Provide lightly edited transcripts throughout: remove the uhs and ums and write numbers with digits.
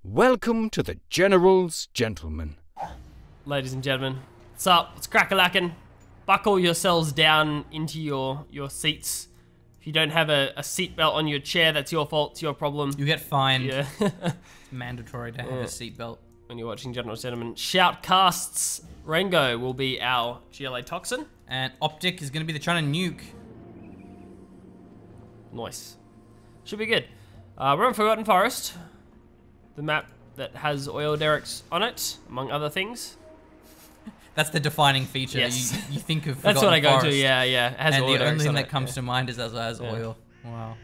Welcome to the General's Gentlemen. Ladies and gentlemen, what's up? It's crack-a-lackin'. Buckle yourselves down into your seats. If you don't have a seatbelt on your chair, that's your fault, it's your problem. You get fined. Yeah. It's mandatory to have a seatbelt. When you're watching General's Gentlemen. Shoutcasts. Rengo will be our GLA Toxin. And Optic is going to be the China Nuke. Nice. Should be good. We're on Forgotten Forest. The map that has oil derricks on it, among other things. That's the defining feature. Yes. You think of That's Forgotten what I go Forest, to, yeah. It has and oil the only derricks thing on that it, comes to mind is as Yeah. oil. Wow.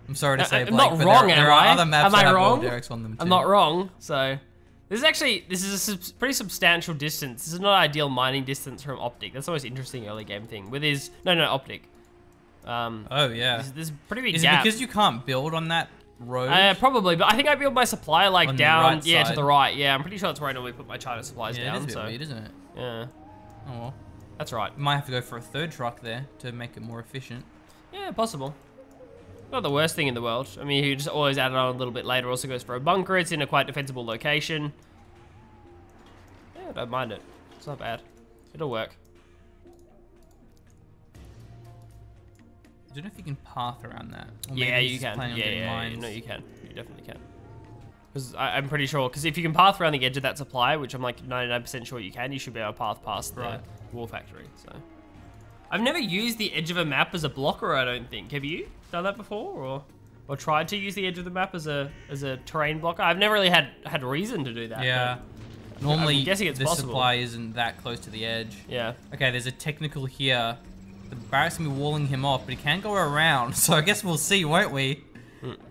I'm sorry to say, I'm Blake, not but wrong, there are other maps Am that I have wrong? oil derricks on them too. I'm not wrong. So this is a pretty substantial distance. This is not ideal mining distance from Optic. That's the most interesting early game thing. With his Optic. Oh yeah. There's a pretty big Is gap. it because you can't build on that road? Probably, but I think I build my supply like On the down, right yeah, to side? the right. Yeah, I'm pretty sure that's where I normally put my China supplies yeah, down. it is a So bit weird, isn't it? yeah, Oh well. that's right. You might have to go for a third truck there to make it more efficient. Yeah, possible. Not the worst thing in the world. I mean, you just always add it on a little bit later. Also goes for a bunker. It's in a quite defensible location. Yeah, I don't mind it. It's not bad. It'll work. I don't know if you can path around that. Or maybe Yeah, he's you just can. planning on getting Yeah, mines. no, you can. You definitely can. Because I'm pretty sure. Because if you can path around the edge of that supply, which I'm like 99% sure you can, you should be able to path past the war factory. So, I've never used the edge of a map as a blocker. I don't think. Have you done that before, or tried to use the edge of the map as a terrain blocker? I've never really had reason to do that. Yeah. but Normally, I'm guessing it's the possible. supply isn't that close to the edge. Yeah. Okay, there's a technical here. The barracks can be walling him off, but he can go around. So I guess we'll see, won't we?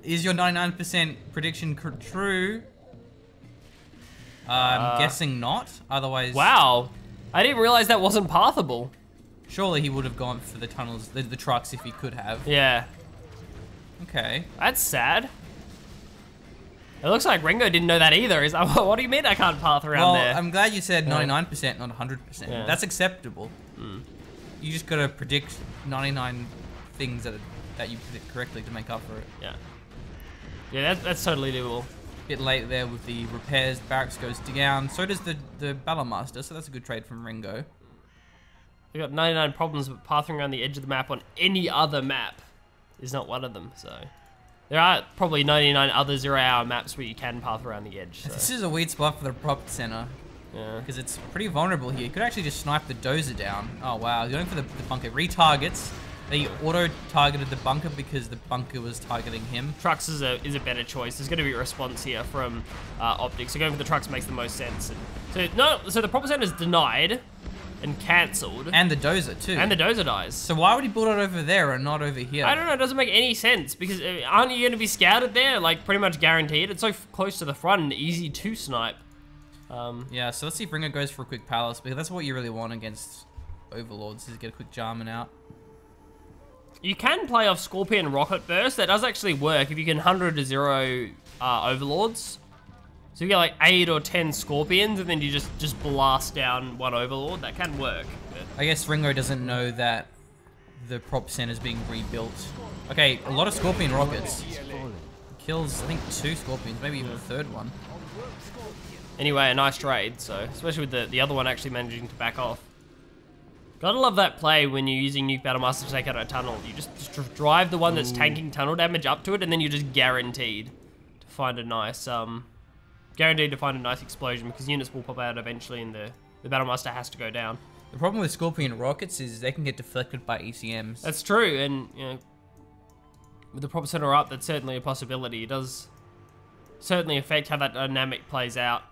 Is your 99% prediction true? I'm guessing not. Otherwise, Wow. I didn't realize that wasn't pathable. surely he would have gone for the tunnels, the trucks, if he could have. Yeah. Okay. That's sad. It looks like Rengo didn't know that either. He's like, what do you mean I can't path around Well, there? I'm glad you said 99%, not 100%. Yeah. That's acceptable. You just gotta predict 99 things that you predict correctly to make up for it. Yeah. Yeah, that's totally doable. Bit late there with the repairs. Barracks goes down. So does the Battle Master. So that's a good trade from Rengo. We got 99 problems with pathing around the edge of the map on any other map is not one of them. So there are probably 99 other 0-hour maps where you can path around the edge. So. This is a weird spot for the prop center. Yeah. Because it's pretty vulnerable here. You could actually just snipe the dozer down. Oh wow, going for the bunker. Retargets. They auto-targeted the bunker because the bunker was targeting him. Trucks is a better choice. There's going to be a response here from Optic. So going for the trucks makes the most sense. And so the prop center is denied and cancelled. And the dozer too. And the dozer dies. So why would he build it over there and not over here? I don't know, it doesn't make any sense because aren't you going to be scouted there? Like pretty much guaranteed. It's so close to the front and easy to snipe. Yeah, so let's see if Rengo goes for a quick palace because that's what you really want against overlords is get a quick Jarman out. You can play off Scorpion Rocket Burst. That does actually work if you can 100 to 0 overlords. So you get like 8 or 10 Scorpions and then you just blast down one overlord. That can work. But I guess Rengo doesn't know that the prop center is being rebuilt. Okay, a lot of Scorpion rockets. Kills, I think, 2 Scorpions, maybe even a third one. anyway, a nice trade. So especially with the other one actually managing to back off. Gotta love that play when you're using Nuke Battlemaster to take out a tunnel. You just drive the one that's tanking tunnel damage up to it, and then you're just guaranteed to find a nice explosion because units will pop out eventually, and the Battlemaster has to go down. The problem with Scorpion rockets is they can get deflected by ECMs. That's true, and you know, with the prop center up, that's certainly a possibility. It does certainly affect how that dynamic plays out.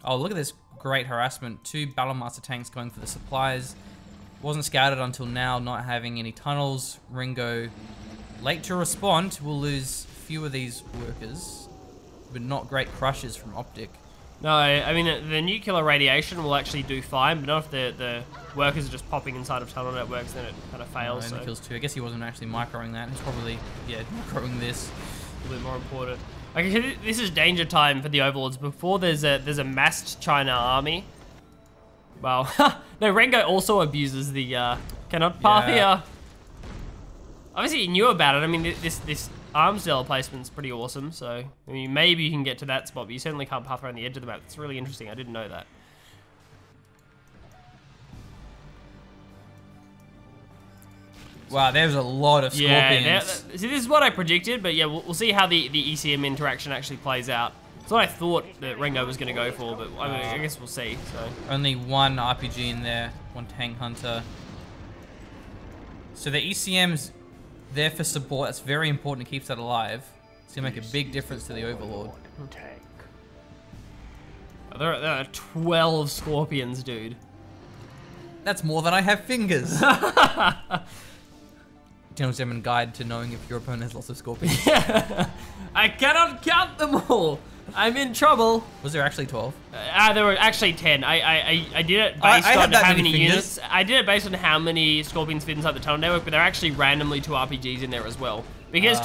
Oh, look at this great harassment. 2 Battlemaster tanks going for the supplies. Wasn't scouted until now, not having any tunnels. Rengo late to respond. We'll lose few of these workers, but not great crushes from Optic. No, I mean, the nuclear radiation will actually do fine, but not if the workers are just popping inside of tunnel networks, then it kind of fails. And So kills 2. I guess he wasn't actually microing that. He's probably, microing this. a little bit more important. Okay, this is danger time for the overlords. Before there's a massed China army. Well, no, Rengo also abuses the cannot path here. Obviously, he knew about it. I mean, this arms dealer placement's pretty awesome, so I mean, maybe you can get to that spot, but you certainly can't path around the edge of the map. It's really interesting. I didn't know that. Wow, there's a lot of scorpions. Yeah, see, this is what I predicted, but yeah, we'll see how the ECM interaction actually plays out. It's what I thought that Rengo was going to go for, but I mean, I guess we'll see. So Only one RPG in there, one Tank Hunter. So the ECM's there for support. That's very important. It keeps that alive. It's going to make a big difference to the Overlord. tank. There are 12 scorpions, dude. That's more than I have fingers. Gentleman guide to knowing if your opponent has lots of scorpions. I cannot count them all. I'm in trouble. Was there actually 12? There were actually 10. I did it based on how many units. I did it based on how many scorpions fit inside the tunnel network, but there are actually randomly 2 RPGs in there as well. Because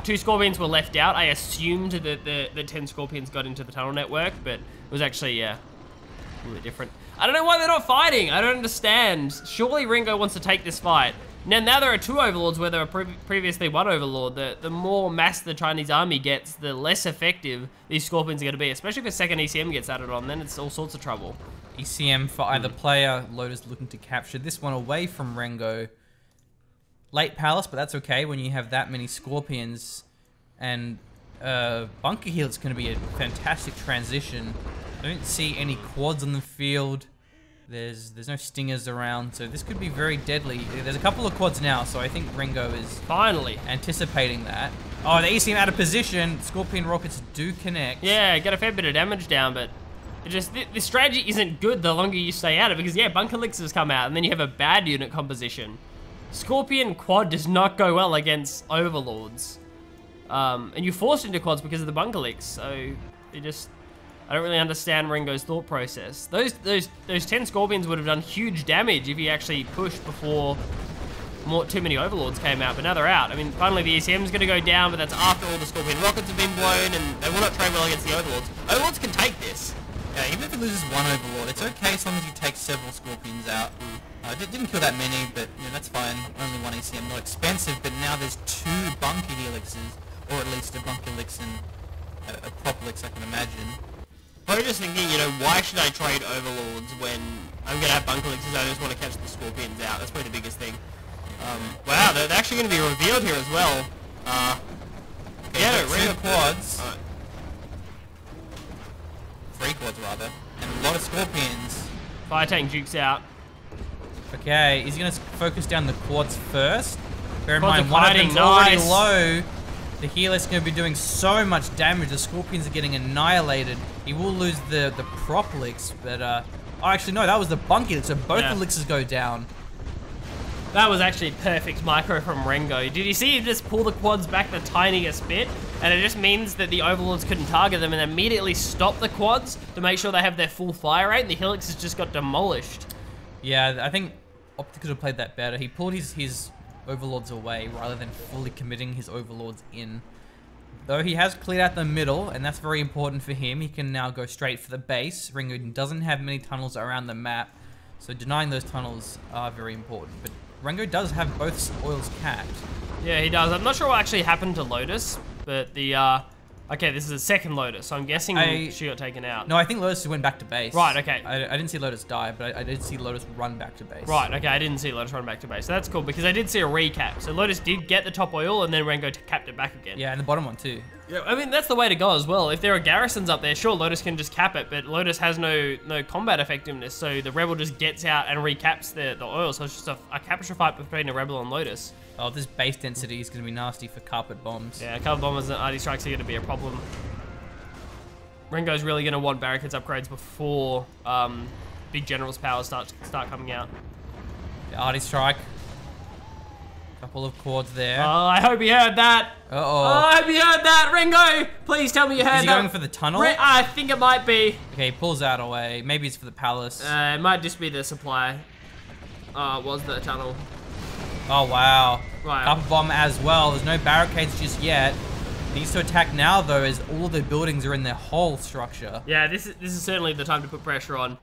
two scorpions were left out, I assumed that the 10 scorpions got into the tunnel network, but it was actually, yeah, a little bit different. I don't know why they're not fighting. I don't understand. Surely Rengo wants to take this fight. Now there are 2 overlords where there were previously 1 overlord. The more mass the Chinese army gets, the less effective these scorpions are going to be. Especially if a second ECM gets added on, then it's all sorts of trouble. ECM for either player. Lotus looking to capture this one away from Rengo. Late Palace, but that's okay when you have that many scorpions. And Bunker Helix is going to be a fantastic transition. I don't see any quads on the field. There's no stingers around, so this could be very deadly. There's a couple of quads now, so I think Rengo is finally anticipating that. Oh, the ECM out of position. Scorpion rockets do connect. Yeah, get a fair bit of damage down, but it just the strategy isn't good the longer you stay out of it, because yeah, Bunker Elixirs come out, and then you have a bad unit composition. Scorpion quad does not go well against overlords, and you're forced into quads because of the Bunker Elix, so it just. I don't really understand Rengo's thought process. Those 10 scorpions would have done huge damage if he actually pushed before too many overlords came out, but now they're out. I mean, finally the ECM's going to go down, but that's after all the scorpion rockets have been blown, and they will not trade well against the overlords. Overlords can take this. Yeah, even if it loses 1 overlord, it's okay as long as you take several scorpions out. It didn't kill that many, but yeah, that's fine. Only 1 ECM, not expensive, but now there's 2 bunker helixes, or at least a bunker elix and a prop elix, I can imagine. I'm just thinking, you know, why should I trade overlords when I'm going to have bunker elixirs? I just want to catch the scorpions out. That's probably the biggest thing. Wow, they're actually going to be revealed here as well. Okay, yeah, no, 2 quads. Right. 3 quads rather, and a lot of scorpions. Fire tank Duke's out. Okay, he's going to focus down the quads first. Bear in mind, one of them's already low. The Helix is going to be doing so much damage. The Scorpions are getting annihilated. He will lose the prop elix, but oh, actually no, that was the bunker elix, so both elixirs go down. That was actually perfect micro from Rengo. Did you see him just pull the quads back the tiniest bit? And it just means that the overlords couldn't target them and immediately stop the quads to make sure they have their full fire rate, and the Helix has just got demolished. Yeah, I think Optic could have played that better. He pulled his overlords away rather than fully committing his overlords in. Though he has cleared out the middle, and that's very important for him. He can now go straight for the base. Rengo doesn't have many tunnels around the map, so denying those tunnels are very important. But Rengo does have both oils capped. Yeah, he does. I'm not sure what actually happened to Lotus, but the okay, this is a second Lotus, so I'm guessing she got taken out. No, I think Lotus went back to base. Right, okay. I didn't see Lotus die, but I did see Lotus run back to base. Right, okay, I didn't see Lotus run back to base. So that's cool, because I did see a recap. So Lotus did get the top oil, and then Rengo capped it back again. Yeah, and the bottom one too. Yeah, I mean, that's the way to go as well. If there are garrisons up there, sure, Lotus can just cap it, but Lotus has no combat effectiveness, so the Rebel just gets out and recaps the oil, so it's just a capture fight between a Rebel and Lotus. Oh, this base density is going to be nasty for carpet bombs. Yeah, carpet bombers and RD strikes are going to be a problem. Rengo's really going to want barricades upgrades before big general's powers start coming out. The RD strike. Couple of quads there. Oh, I hope you heard that. Uh-oh. Oh, I hope you heard that. Rengo, please tell me you heard that. Is he going for the tunnel? I think it might be. Okay, he pulls that away. Maybe it's for the palace. It might just be the supply. It was the tunnel. Oh, wow. Right. Carpet bomb as well. There's no barricades just yet. Needs to attack now, though, as all the buildings are in their whole structure. Yeah, this is certainly the time to put pressure on.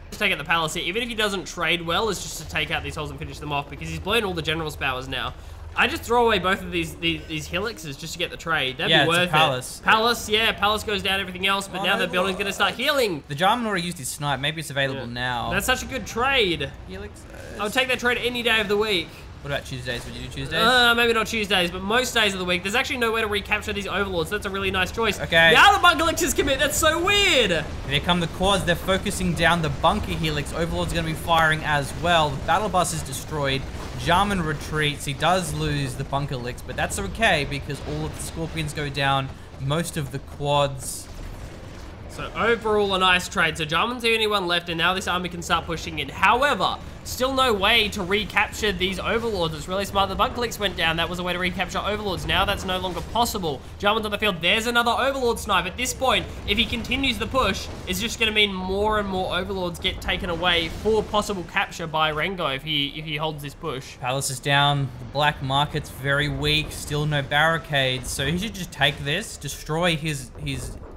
Just take out the palace here. Even if he doesn't trade well, it's just to take out these holes and finish them off, because he's blown all the general's powers now. I just throw away both of these helixes just to get the trade. That'd be worth Palace. it. Palace, yeah, Palace goes down everything else, but now the building's gonna start healing. The Jarman already used his snipe. Maybe it's available now. That's such a good trade. Helix. I would take that trade any day of the week. What about Tuesdays? Would you do Tuesdays? Maybe not Tuesdays, but most days of the week. There's actually no way to recapture these overlords. That's a really nice choice. Okay. Now the bunker elixers commit. That's so weird. Here come the quads. They're focusing down the bunker helix. Overlord's going to be firing as well. The battle bus is destroyed. Jarman retreats. He does lose the bunker elix, but that's okay because all of the scorpions go down. Most of the quads. So overall, a nice trade. So Jarman's the only one left, and now this army can start pushing in. However, still no way to recapture these overlords. It's really smart. The bunker elix went down. That was a way to recapture overlords. Now that's no longer possible. Jarman's on the field. There's another overlord snipe. At this point, if he continues the push, it's just going to mean more and more overlords get taken away for possible capture by Rengo if he holds this push. Palace is down. The black market's very weak. Still no barricades. So he should just take this, destroy his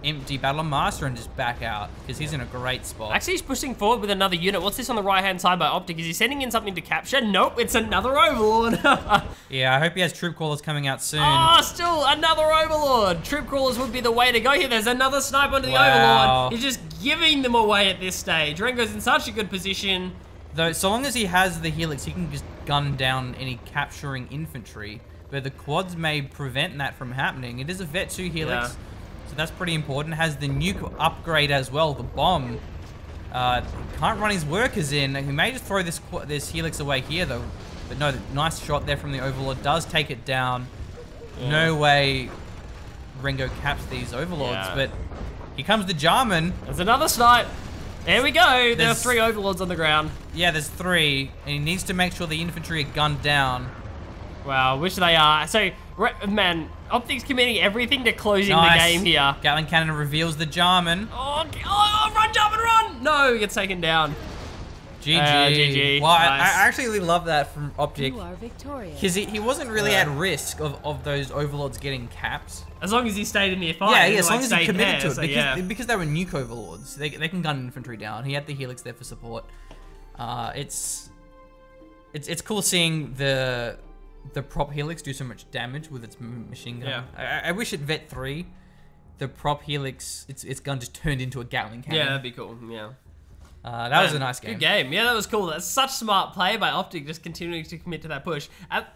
empty battle master and just back out because he's in a great spot. Actually, he's pushing forward with another unit. What's this on the right-hand side by Optic? Is he sending in something to capture? Nope, it's another overlord. Yeah, I hope he has troop crawlers coming out soon. Oh, still another overlord. Troop crawlers would be the way to go here. There's another snipe onto the Wow. overlord. He's just giving them away at this stage. Rengo's in such a good position. Though, so long as he has the helix, he can just gun down any capturing infantry. But the quads may prevent that from happening. It is a Vet 2 helix. Yeah. So that's pretty important. It has the nuke upgrade as well, the bomb. Can't run his workers in. He may just throw this helix away here though. But no, nice shot there from the overlord. Does take it down. Yeah. No way Rengo caps these overlords. Yeah. But here comes the Jarman. There's another snipe. There we go. There are 3 overlords on the ground. Yeah, there's 3. And he needs to make sure the infantry are gunned down. Wow, which they are. So, man, Optic's committing everything to closing the game here. Gatling cannon reveals the Jarman. Oh, run, Jarman, run! No, he gets taken down. GG. GG. Well, nice. I actually really love that from Optic. You are victorious. Because he wasn't really at risk of those overlords getting capped. As long as he stayed in the fight. Yeah, as long as he committed to it. So because they were nuke overlords. They can gun infantry down. He had the helix there for support. It's cool seeing the prop helix do so much damage with its machine gun. Yeah. I wish at Vet 3, the prop helix, its gun just turned into a Gatling cannon. Yeah, that'd be cool. Yeah. That was a nice game. Good game. Yeah, that was cool. That's such smart play by Optic, just continuing to commit to that push.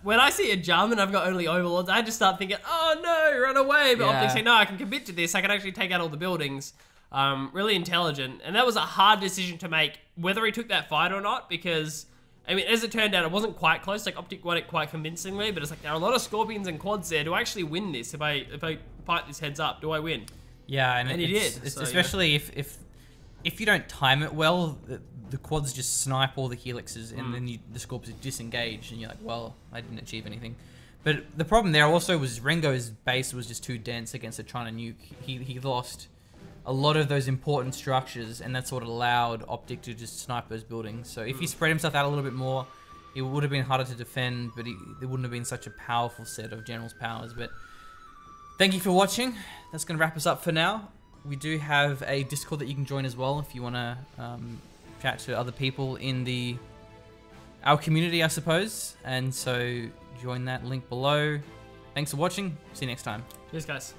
When I see a Jarman, I've got only overlords, I just start thinking, oh no, run away. But Optic say, no, I can commit to this. I can actually take out all the buildings. Really intelligent. And that was a hard decision to make, whether he took that fight or not, because I mean, as it turned out, it wasn't quite close. Like, Optic won it quite convincingly, but it's like, there are a lot of Scorpions and Quads there. Do I actually win this? If I fight this heads up, do I win? Yeah, and he did. So, especially if you don't time it well, the Quads just snipe all the helixes, and then the Scorpions disengage, and you're like, well, I didn't achieve anything. But the problem there also was Rengo's base was just too dense against the China nuke. He lost a lot of those important structures, and that's what allowed Optic to just snipe those buildings. So if he spread himself out a little bit more, it would have been harder to defend, but there wouldn't have been such a powerful set of General's powers. But thank you for watching. That's going to wrap us up for now. We do have a Discord that you can join as well if you want to chat to other people in our community, I suppose. And so join that link below. Thanks for watching. See you next time. Cheers, guys.